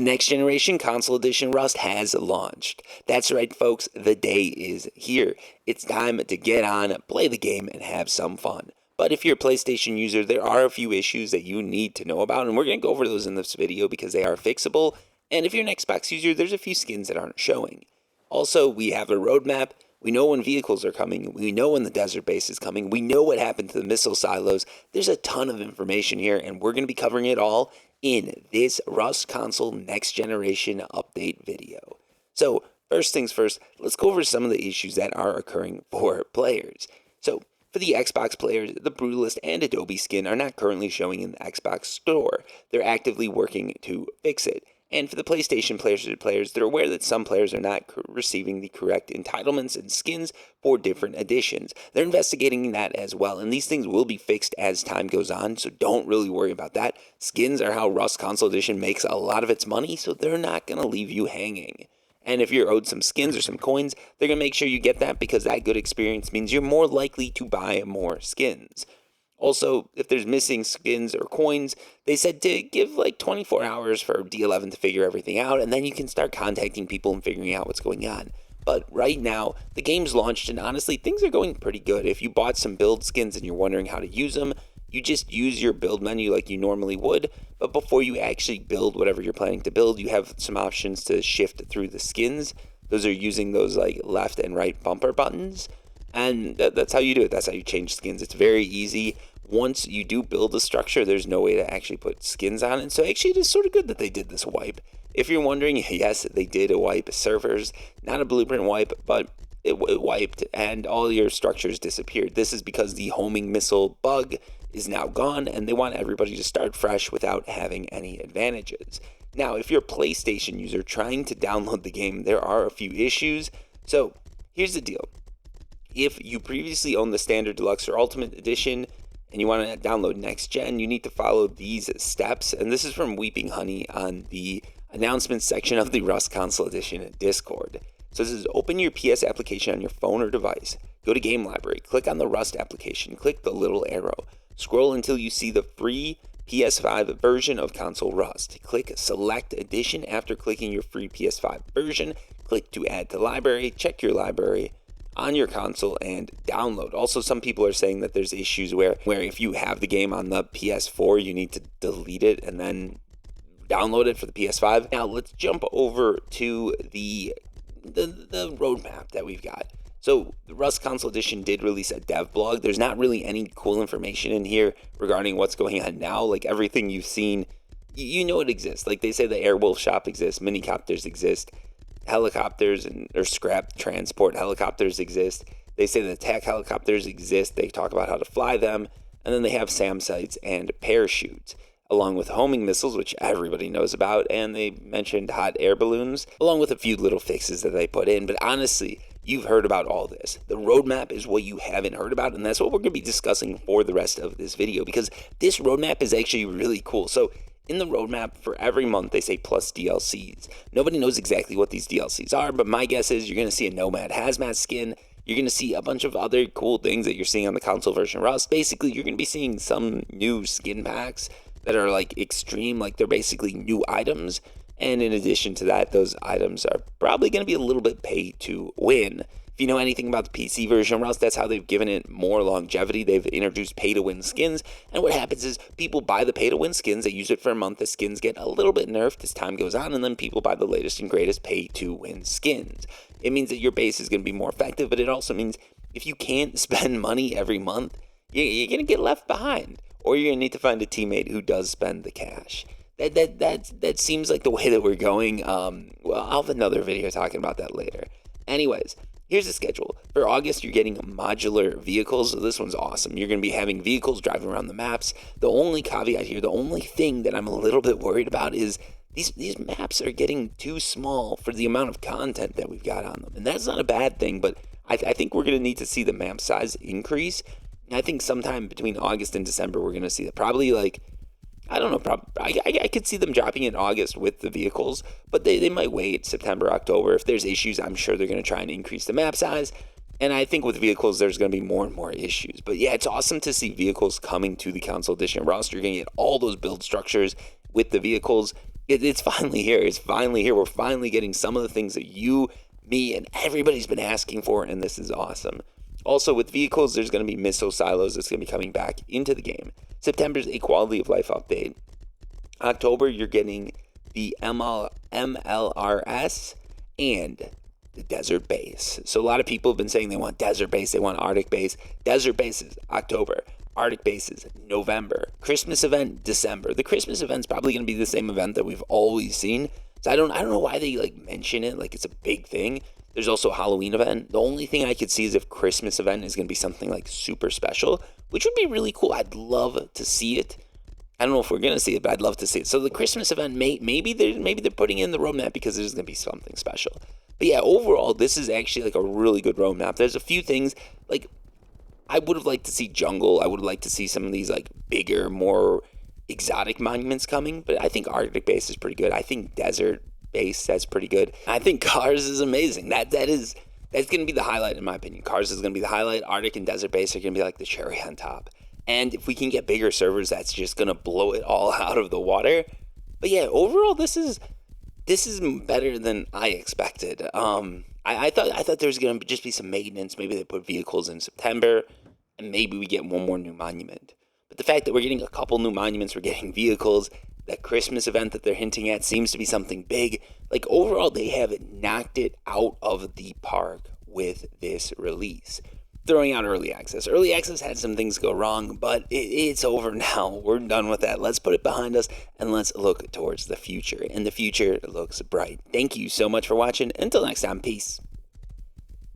The next generation console edition Rust has launched. That's right, folks, the day is here. It's time to get on, play the game, and have some fun. But if you're a PlayStation user, there are a few issues that you need to know about, and we're going to go over those in this video because they are fixable. And if you're an Xbox user, there's a few skins that aren't showing. Also, we have a roadmap. We know when vehicles are coming. We know when the desert base is coming. We know what happened to the missile silos. There's a ton of information here, and we're going to be covering it all in this Rust console next generation update video. So first things first, let's go over some of the issues that are occurring for players. So for the Xbox players, the Brutalist and Adobe skin are not currently showing in the Xbox store. They're actively working to fix it. And for the PlayStation players, they're aware that some players are not receiving the correct entitlements and skins for different editions. They're investigating that as well, and these things will be fixed as time goes on, so don't really worry about that. Skins are how Rust Console Edition makes a lot of its money, so they're not going to leave you hanging. And if you're owed some skins or some coins, they're going to make sure you get that because that good experience means you're more likely to buy more skins. Also, if there's missing skins or coins, they said to give like 24 hours for D11 to figure everything out, and then you can start contacting people and figuring out what's going on. But right now, the game's launched, and honestly, things are going pretty good. If you bought some build skins and you're wondering how to use them, you just use your build menu like you normally would, but before you actually build whatever you're planning to build, you have some options to shift through the skins. Those are using those like left and right bumper buttons, and that's how you do it. That's how you change skins. It's very easy. Once you do build a structure, there's no way to actually put skins on it. So actually, it is sort of good that they did this wipe. If you're wondering, yes, they did a wipe servers. Not a blueprint wipe, but it wiped and all your structures disappeared. This is because the homing missile bug is now gone, and they want everybody to start fresh without having any advantages. Now, if you're a PlayStation user trying to download the game, there are a few issues. So here's the deal. If you previously owned the Standard, Deluxe, or Ultimate Edition, and you want to download Next Gen, you need to follow these steps. And this is from Weeping Honey on the announcements section of the Rust Console Edition Discord. So this is open your PS application on your phone or device. Go to Game Library, click on the Rust application, click the little arrow. Scroll until you see the free PS5 version of Console Rust. Click Select Edition after clicking your free PS5 version. Click to add to library, check your library on your console and download. Also, some people are saying that there's issues where if you have the game on the PS4, you need to delete it and then download it for the PS5. Now, let's jump over to the roadmap that we've got. So, the Rust Console Edition did release a dev blog. There's not really any cool information in here regarding what's going on now. Like, everything you've seen, you know it exists. Like, they say the Airwolf shop exists, Minicopters exist, helicopters or scrap transport helicopters exist. They say the attack helicopters exist. They talk about how to fly them. And then they have SAM sites and parachutes, along with homing missiles, which everybody knows about. And they mentioned hot air balloons, along with a few little fixes that they put in. But honestly, you've heard about all this. The roadmap is what you haven't heard about, and that's what we're going to be discussing for the rest of this video, because this roadmap is actually really cool. So in the roadmap, for every month, they say plus DLCs. Nobody knows exactly what these DLCs are, but my guess is you're going to see a Nomad Hazmat skin. You're going to see a bunch of other cool things that you're seeing on the console version of Rust. Basically, you're going to be seeing some new skin packs that are like extreme, like they're basically new items. And in addition to that, those items are probably going to be a little bit pay to win. If you know anything about the PC version of Rust, that's how they've given it more longevity. They've introduced pay-to-win skins, and what happens is people buy the pay-to-win skins, they use it for a month, the skins get a little bit nerfed as time goes on, and then people buy the latest and greatest pay-to-win skins. It means that your base is going to be more effective, but it also means if you can't spend money every month, you're going to get left behind, or you're going to need to find a teammate who does spend the cash. That seems like the way that we're going. Well, I'll have another video talking about that later. Anyways, here's the schedule. For August, you're getting modular vehicles. So this one's awesome. You're going to be having vehicles driving around the maps. The only caveat here, the only thing that I'm a little bit worried about is these maps are getting too small for the amount of content that we've got on them. And that's not a bad thing, but I think we're going to need to see the map size increase. And I think sometime between August and December, we're going to see that. Probably like, I don't know, I could see them dropping in August with the vehicles, but they might wait September, October. If there's issues, I'm sure they're going to try and increase the map size. And I think with vehicles, there's going to be more and more issues. But yeah, it's awesome to see vehicles coming to the console edition roster. You're going to get all those build structures with the vehicles. It's finally here. It's finally here. We're finally getting some of the things that you, me, and everybody's been asking for, and this is awesome. Also, with vehicles, there's going to be missile silos that's going to be coming back into the game. September's a quality of life update. October, you're getting the MLRS and the desert base. So a lot of people have been saying they want desert base, they want Arctic base. Desert base is October. Arctic base is November. Christmas event, December. The Christmas event's probably going to be the same event that we've always seen. So I don't know why they mention it like it's a big thing. There's also a Halloween event. The only thing I could see is if Christmas event is going to be something super special, which would be really cool. I'd love to see it. I don't know if we're going to see it, but I'd love to see it. So the Christmas event, maybe they're putting it in the roadmap because there's going to be something special. But yeah, overall, this is actually a really good roadmap. There's a few things, I would have liked to see jungle. I would have liked to see some of these bigger, more exotic monuments coming. But I think Arctic base is pretty good. I think desert base, that's pretty good. I think cars is amazing. That's going to be the highlight in my opinion. Cars is going to be the highlight. Arctic and desert base are going to be the cherry on top. And if we can get bigger servers, that's just going to blow it all out of the water. But yeah, overall, this is better than I expected. I thought there was going to just be some maintenance. Maybe they put vehicles in September, and maybe we get one more new monument. But the fact that we're getting a couple new monuments, we're getting vehicles, that Christmas event that they're hinting at seems to be something big. Overall, they have knocked it out of the park with this release. Throwing out early access. Early access had some things go wrong, but it's over now. We're done with that. Let's put it behind us, and let's look towards the future. And the future looks bright. Thank you so much for watching. Until next time, peace.